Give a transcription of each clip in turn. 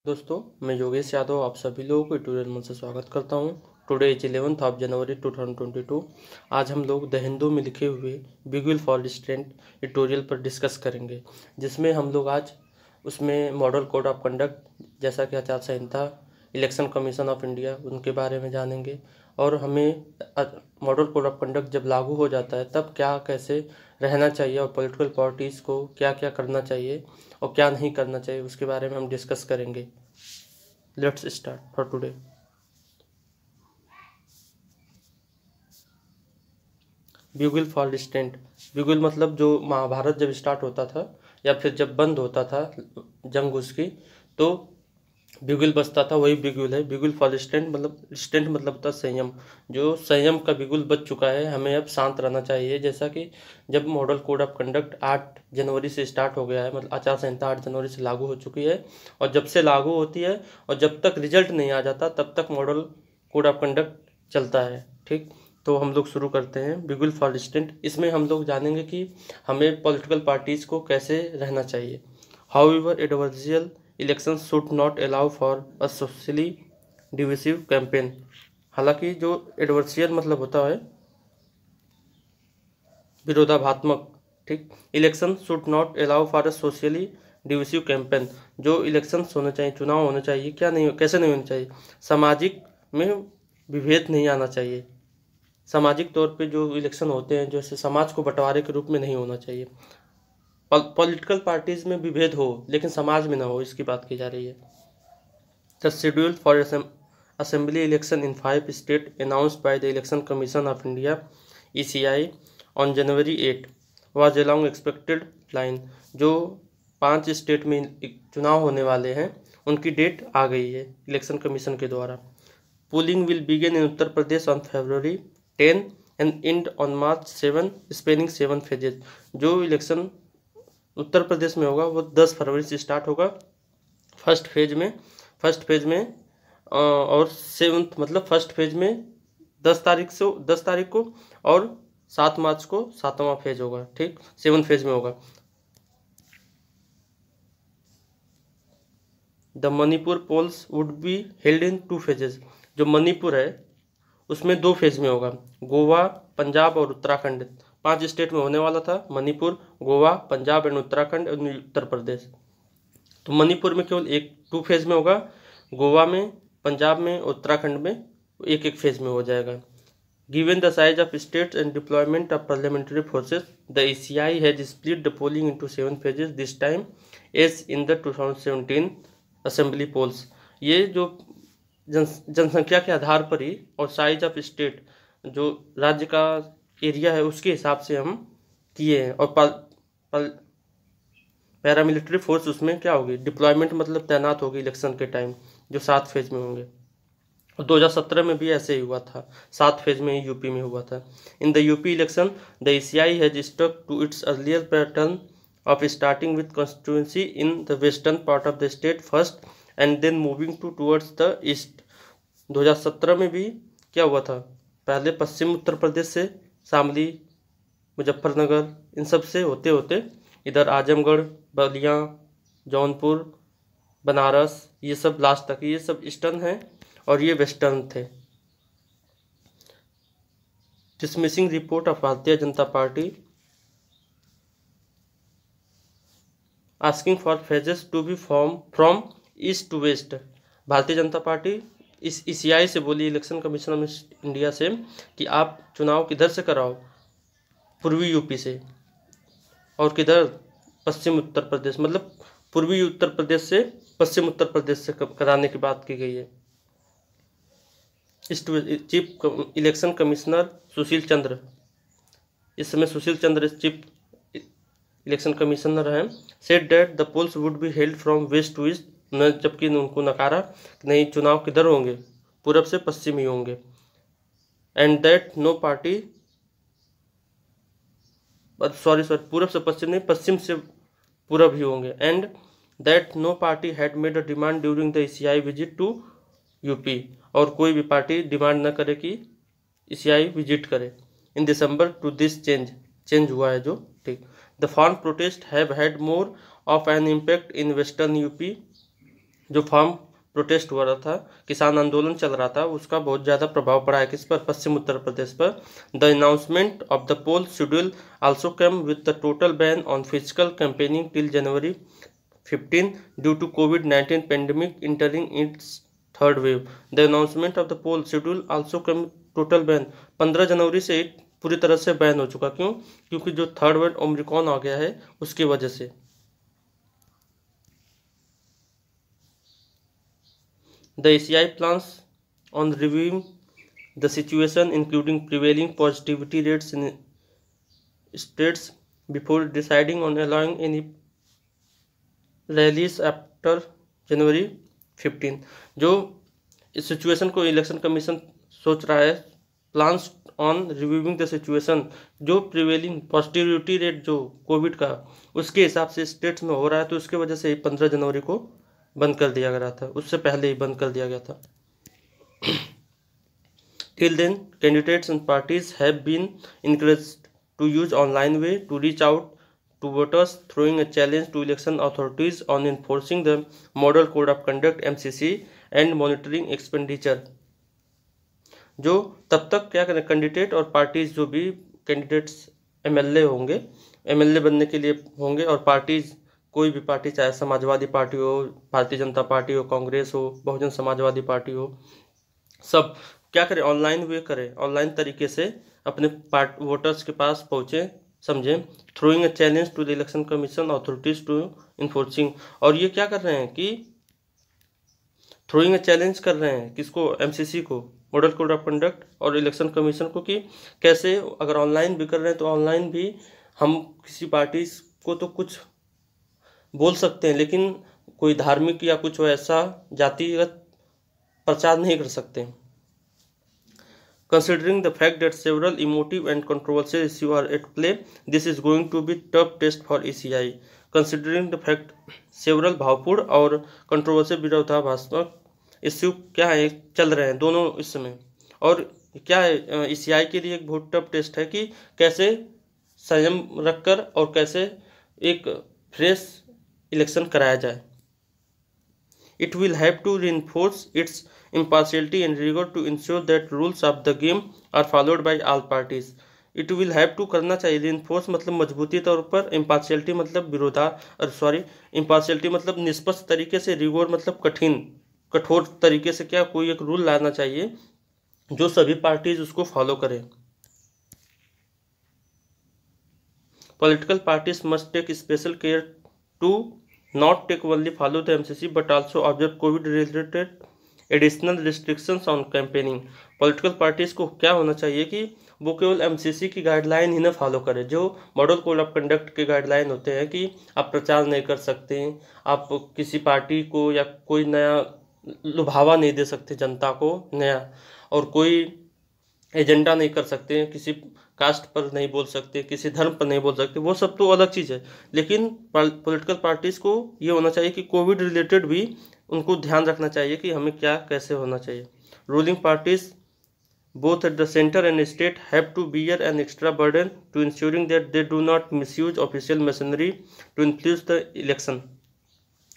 दोस्तों, मैं योगेश यादव आप सभी लोगों को ट्यूटोरियल में से स्वागत करता हूं। Today is 11th of January 2022। आज हम लोग द हिंदू में लिखे हुए बिगुल फॉर रिस्ट्रेंट ट्यूटोरियल पर डिस्कस करेंगे, जिसमें हम लोग आज उसमें मॉडल कोड ऑफ कंडक्ट जैसा कि आचार संहिता, इलेक्शन कमीशन ऑफ इंडिया उनके बारे में जानेंगे। और हमें मॉडल कोड ऑफ कंडक्ट जब लागू हो जाता है तब क्या कैसे रहना चाहिए और पॉलिटिकल पार्टीज़ को क्या क्या करना चाहिए और क्या नहीं करना चाहिए उसके बारे में हम डिस्कस करेंगे। Let's start for today. Bugle for restraint. Bugle मतलब जो महाभारत जब स्टार्ट होता था या फिर जब बंद होता था जंग उसकी, तो ब्यूगल बजता था, वही ब्यूगल है। ब्यूगल फॉर रिस्ट्रेंट मतलब होता है संयम। जो संयम का ब्यूगल बज चुका है, हमें अब शांत रहना चाहिए। जैसा कि जब मॉडल कोड ऑफ कंडक्ट 8 जनवरी से स्टार्ट हो गया है, मतलब आचार संहिता 8 जनवरी से लागू हो चुकी है, और जब से लागू होती है और जब तक रिजल्ट नहीं आ जाता तब तक मॉडल कोड ऑफ कंडक्ट चलता है। ठीक, तो हम लोग शुरू करते हैं ब्यूगल फॉर रिस्ट्रेंट। इसमें हम लोग जानेंगे कि हमें पॉलिटिकल पार्टीज़ को कैसे रहना चाहिए। However adversarial election should not allow for a socially divisive campaign. हालांकि जो एडवर्सियल मतलब होता है विरोधाभात्मक। ठीक, election should not allow for a socially divisive campaign. जो इलेक्शंस होने चाहिए, चुनाव होने चाहिए, क्या नहीं, कैसे नहीं होने चाहिए, सामाजिक में विभेद नहीं आना चाहिए। सामाजिक तौर पे जो इलेक्शन होते हैं, जैसे समाज को बंटवारे के रूप में नहीं होना चाहिए। पॉलिटिकल पार्टीज में विभेद हो लेकिन समाज में ना हो, इसकी बात की जा रही है। The schedule for assembly election in 5 state announced by the election commission of India ECI on January 8 was along expected line. जो 5 स्टेट में चुनाव होने वाले हैं उनकी डेट आ गई है इलेक्शन कमीशन के द्वारा। Polling will begin in Uttar Pradesh on February 10 and end on March 7 spanning 7 phases. जो इलेक्शन उत्तर प्रदेश में होगा वो 10 फरवरी से स्टार्ट होगा फर्स्ट फेज में और 7th मतलब फर्स्ट फेज में 10 तारीख को, और 7 मार्च को 7वां फेज होगा। ठीक, 7 फेज में होगा। The Manipur polls would be held in 2 phases. जो मणिपुर है उसमें 2 फेज में होगा। गोवा, पंजाब और उत्तराखंड 5 स्टेट में होने वाला था। मणिपुर, गोवा, पंजाब एंड उत्तराखंड और उत्तर प्रदेश। तो मणिपुर में केवल 2 फेज में होगा। गोवा में, पंजाब में, उत्तराखंड में एक फेज में हो जाएगा। Given the size of states and deployment of parliamentary forces, the ECI has split the polling into 7 phases this time as in the 2017 assembly polls. ये जो जनसंख्या के आधार पर ही और साइज ऑफ स्टेट, जो राज्य का एरिया है उसके हिसाब से हम किए हैं। और पैरामिलिट्री फोर्स उसमें क्या होगी, डिप्लॉयमेंट मतलब तैनात होगी इलेक्शन के टाइम, जो 7 फेज में होंगे। और 2017 में भी ऐसे ही हुआ था, 7 फेज में ही यूपी में हुआ था। In the UP election the ECI has stuck to its earlier pattern of starting with constituency in the western part of the state first and then moving towards the east. 2017 में भी क्या हुआ था, पहले पश्चिम उत्तर प्रदेश से शामली, मुजफ्फरनगर, इन सब से होते होते इधर आजमगढ़, बलिया, जौनपुर, बनारस, ये सब लास्ट तक, ये सब ईस्टर्न हैं और ये वेस्टर्न थे। Dismissing report of Bharatiya Janata Party asking for phases to be form from east to west. Bharatiya Janata party इस ECI से बोली, इलेक्शन कमीशन ऑफ इंडिया से, कि आप चुनाव किधर से कराओ, पूर्वी यूपी से, और किधर, पश्चिम उत्तर प्रदेश, मतलब पूर्वी उत्तर प्रदेश से पश्चिम उत्तर प्रदेश से कराने की बात की गई है। Chief election commissioner Sushil Chandra, इस समय Sushil Chandra chief election commissioner हैं, said that the polls would be held from west to east. जबकि उनको नकारा कि नहीं, चुनाव किधर होंगे, पूरब से पश्चिम ही होंगे। And that no party, sorry पूरब से पश्चिम नहीं, पश्चिम से पूरब ही होंगे। And that no party had made a demand during the ECI visit to UP. और कोई भी पार्टी डिमांड न करे कि ECI विजिट करे। In December to this change हुआ है जो। ठीक, the farm protest have had more of an impact in western UP जो फार्म प्रोटेस्ट हो रहा था, किसान आंदोलन चल रहा था, उसका बहुत ज़्यादा प्रभाव पड़ा है किस पर, पश्चिम उत्तर प्रदेश पर। The announcement of the poll schedule also come with the total ban on physical campaigning till January 15 due to कोविड-19 pandemic entering its third wave. The announcement of the poll schedule also come total ban, 15 जनवरी से पूरी तरह से ban हो चुका। क्यों? क्योंकि जो थर्ड वेव ओमिक्रॉन आ गया है उसकी वजह से। The ACI plans on reviewing the situation, including prevailing positivity rates in states, before deciding on allowing any rallies after January 15। जो इस सिचुएशन को इलेक्शन कमीशन सोच रहा है, plans on reviewing the situation, जो प्रिवेलिंग पॉजिटिविटी रेट जो Covid का उसके हिसाब से स्टेट्स में हो रहा है, तो उसकी वजह से 15 जनवरी को बंद कर दिया गया था, उससे पहले ही बंद कर दिया गया था। Till then, candidates and parties have been encouraged to use online way to reach out to voters, throwing a challenge to election authorities on enforcing the Model Code of Conduct (MCC) and monitoring expenditure। जो तब तक क्या करें, candidate और parties, जो भी candidates MLA होंगे, MLA बनने के लिए होंगे, और पार्टीज कोई भी पार्टी, चाहे समाजवादी पार्टी हो, भारतीय जनता पार्टी हो, कांग्रेस हो, बहुजन समाजवादी पार्टी हो, सब क्या करें, ऑनलाइन वे करें, ऑनलाइन तरीके से अपने वोटर्स के पास पहुँचे, समझें। Throwing a challenge to the election commission authorities to enforcing. और ये क्या कर रहे हैं कि थ्रोइंग अ चैलेंज कर रहे हैं किसको, एमसीसी को, मॉडल कोड ऑफ कंडक्ट, और इलेक्शन कमीशन को, कि कैसे अगर ऑनलाइन भी कर रहे हैं तो ऑनलाइन भी हम किसी पार्टी को तो कुछ बोल सकते हैं, लेकिन कोई धार्मिक या कुछ ऐसा जातिगत प्रचार नहीं कर सकते। Considering the fact that several emotive and controversial issues are at play, this is going to be tough test for ECI। Considering the fact several भावपूर्ण और कंट्रोवर्शियल विरोधाभासक इश्यू क्या है, चल रहे हैं दोनों इस समय, और क्या है ECI के लिए एक बहुत टफ टेस्ट है कि कैसे संयम रखकर और कैसे एक फ्रेश इलेक्शन कराया जाए। It will have to reinforce its impartiality and rigor to ensure that rules of the game are followed by all parties। It will have to करना चाहिए, reinforce मतलब मजबूती तौर पर, impartiality मतलब impartiality मतलब निष्पक्ष तरीके से, rigor मतलब कठोर तरीके से, क्या कोई एक रूल लाना चाहिए जो सभी पार्टीज उसको फॉलो करें। Political parties must take special care to not take only follow the MCC but also observe COVID related additional restrictions on campaigning। Political parties को क्या होना चाहिए कि वो केवल एमसीसी की गाइडलाइन ही ना फॉलो करें, जो मॉडल कोड ऑफ कंडक्ट के गाइडलाइन होते हैं कि आप प्रचार नहीं कर सकते, आप किसी पार्टी को या कोई नया लुभावा नहीं दे सकते जनता को नया, और कोई एजेंडा नहीं कर सकते, किसी कास्ट पर नहीं बोल सकते, किसी धर्म पर नहीं बोल सकते, वो सब तो अलग चीज़ है। लेकिन पॉलिटिकल पार्टीज़ को ये होना चाहिए कि कोविड रिलेटेड भी उनको ध्यान रखना चाहिए कि हमें क्या कैसे होना चाहिए। Ruling parties both at the center and state have to bear an extra burden to ensuring that they do not misuse official machinery to influence the election।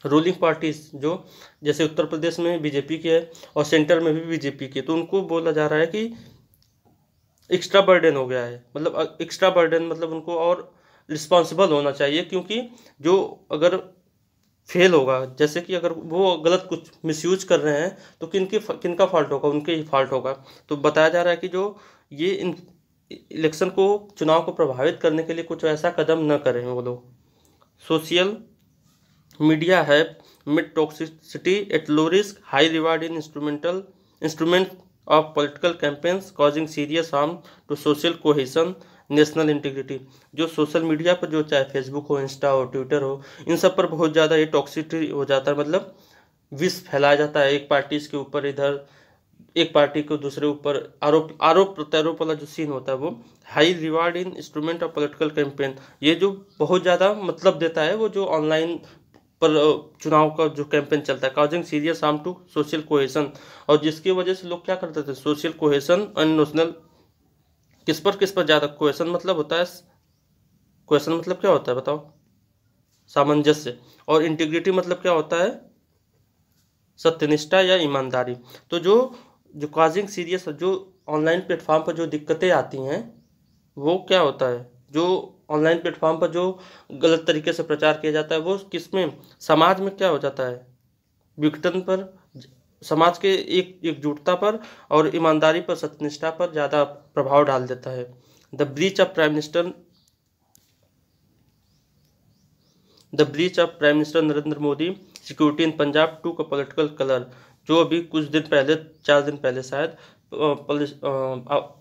Ruling parties जो जैसे उत्तर प्रदेश में बीजेपी की है और सेंटर में भी BJP की, तो उनको बोला जा रहा है कि एक्स्ट्रा बर्डन हो गया है, मतलब एक्स्ट्रा बर्डन मतलब उनको और रिस्पॉन्सिबल होना चाहिए, क्योंकि जो अगर फेल होगा, जैसे कि अगर वो गलत कुछ मिसयूज कर रहे हैं तो किनका फॉल्ट होगा, उनके ही फॉल्ट होगा। तो बताया जा रहा है कि जो ये इन इलेक्शन को, चुनाव को प्रभावित करने के लिए कुछ ऐसा कदम न करें वो लोग। सोशल मीडिया है mid toxicity at low risk high reward in instrument of political campaigns causing serious harm to social cohesion national integrity. जो सोशल मीडिया पर, जो चाहे फेसबुक हो, इंस्टा हो, ट्विटर हो, इन सब पर बहुत ज़्यादा ये टॉक्सिसिटी हो जाता है, मतलब विष फैलाया जाता है एक पार्टी के ऊपर, इधर एक पार्टी को दूसरे ऊपर आरोप प्रत्यारोप वाला जो सीन होता है वो। High reward in instrument of political campaign, ये जो बहुत ज़्यादा मतलब देता है वो जो ऑनलाइन पर चुनाव का जो कैंपेन चलता है, causing serious harm to social cohesion, और जिसकी वजह से लोग क्या करते थे, सोशल कोहेशन एंड नेशनल, किस पर ज़्यादा कोहेशन मतलब होता है, कोहेशन मतलब क्या होता है बताओ, सामंजस्य, और इंटीग्रिटी मतलब क्या होता है, सत्यनिष्ठा या ईमानदारी। तो जो कॉजिंग सीरियस, जो ऑनलाइन प्लेटफॉर्म पर जो दिक्कतें आती हैं वो क्या होता है, जो ऑनलाइन प्लेटफॉर्म पर जो गलत तरीके से प्रचार किया जाता है वो किसमें, समाज में क्या हो जाता है, विघटन पर, समाज के एकजुटता पर और ईमानदारी पर, सत्यनिष्ठा पर ज़्यादा प्रभाव डाल देता है। The breach of prime minister Narendra Modi security in Punjab took a political colour. जो अभी कुछ दिन पहले, 4 दिन पहले शायद,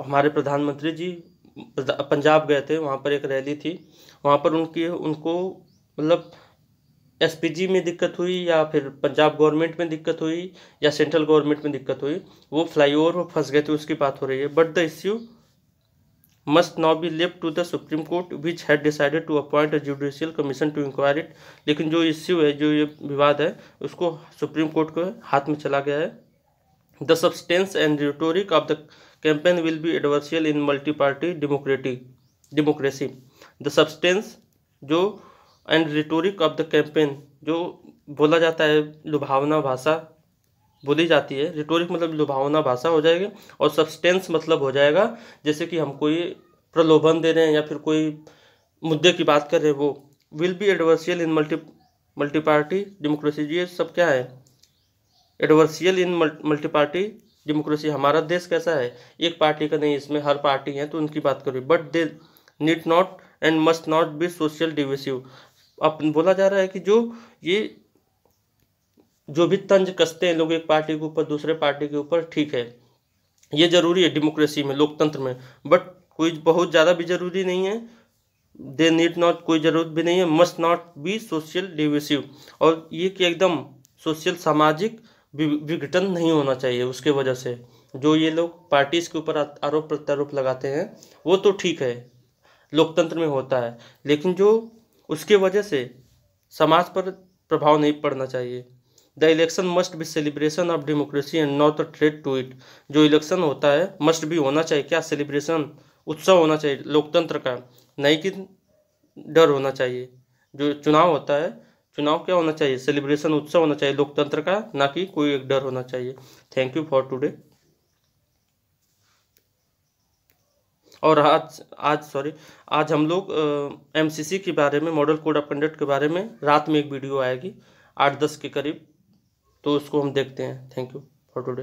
हमारे प्रधानमंत्री जी पंजाब गए थे, वहाँ पर एक रैली थी, वहाँ पर उनको मतलब एसपीजी में दिक्कत हुई या फिर पंजाब गवर्नमेंट में दिक्कत हुई या सेंट्रल गवर्नमेंट में दिक्कत हुई, वो फ्लाईओवर में फंस गए थे, उसकी बात हो रही है। But the issue must now be left to the Supreme Court, which had decided to appoint a judicial commission to inquire it। लेकिन जो इश्यू है, जो ये विवाद है, उसको सुप्रीम कोर्ट के हाथ में चला गया है। The substance and rhetoric of the campaign will be adversarial in multi party democracy. The substance जो and rhetoric of the campaign, जो बोला जाता है, लुभावना भाषा बोली जाती है, रिटोरिक मतलब लुभावना भाषा हो जाएगी, और सब्सटेंस मतलब हो जाएगा जैसे कि हम कोई प्रलोभन दे रहे हैं या फिर कोई मुद्दे की बात कर रहे हैं, वो will be adversarial in multi party democracy. ये सब क्या है, adversarial in multi party democracy. हमारा देश कैसा है, एक पार्टी का नहीं, इसमें हर पार्टी है, तो उनकी बात करो। But they need not and must not be social divisive. अब बोला जा रहा है कि जो भी तंज कसते हैं लोग एक पार्टी के ऊपर दूसरे पार्टी के ऊपर, ठीक है, ये जरूरी है डेमोक्रेसी में, लोकतंत्र में, बट कोई बहुत ज़्यादा भी जरूरी नहीं है। दे नीड नॉट, कोई ज़रूरत भी नहीं है। Must not be social divisive, और ये कि एकदम सोशल सामाजिक विघटन नहीं होना चाहिए। उसके वजह से जो ये लोग पार्टीज के ऊपर आरोप प्रत्यारोप लगाते हैं वो तो ठीक है, लोकतंत्र में होता है, लेकिन जो उसके वजह से समाज पर प्रभाव नहीं पड़ना चाहिए। The election must be celebration of democracy and not a threat to it. जो इलेक्शन होता है मस्ट बी होना चाहिए, क्या, सेलिब्रेशन, उत्सव होना चाहिए लोकतंत्र का, नहीं कि डर होना चाहिए। जो चुनाव होता है, चुनाव क्या होना चाहिए, सेलिब्रेशन, उत्सव होना चाहिए लोकतंत्र का, ना कि कोई एक डर होना चाहिए। Thank you for today. और आज हम लोग एमसीसी के बारे में, मॉडल कोड ऑफ कंडक्ट के बारे में रात में एक वीडियो आएगी 8-10 के करीब, तो उसको हम देखते हैं। Thank you for today.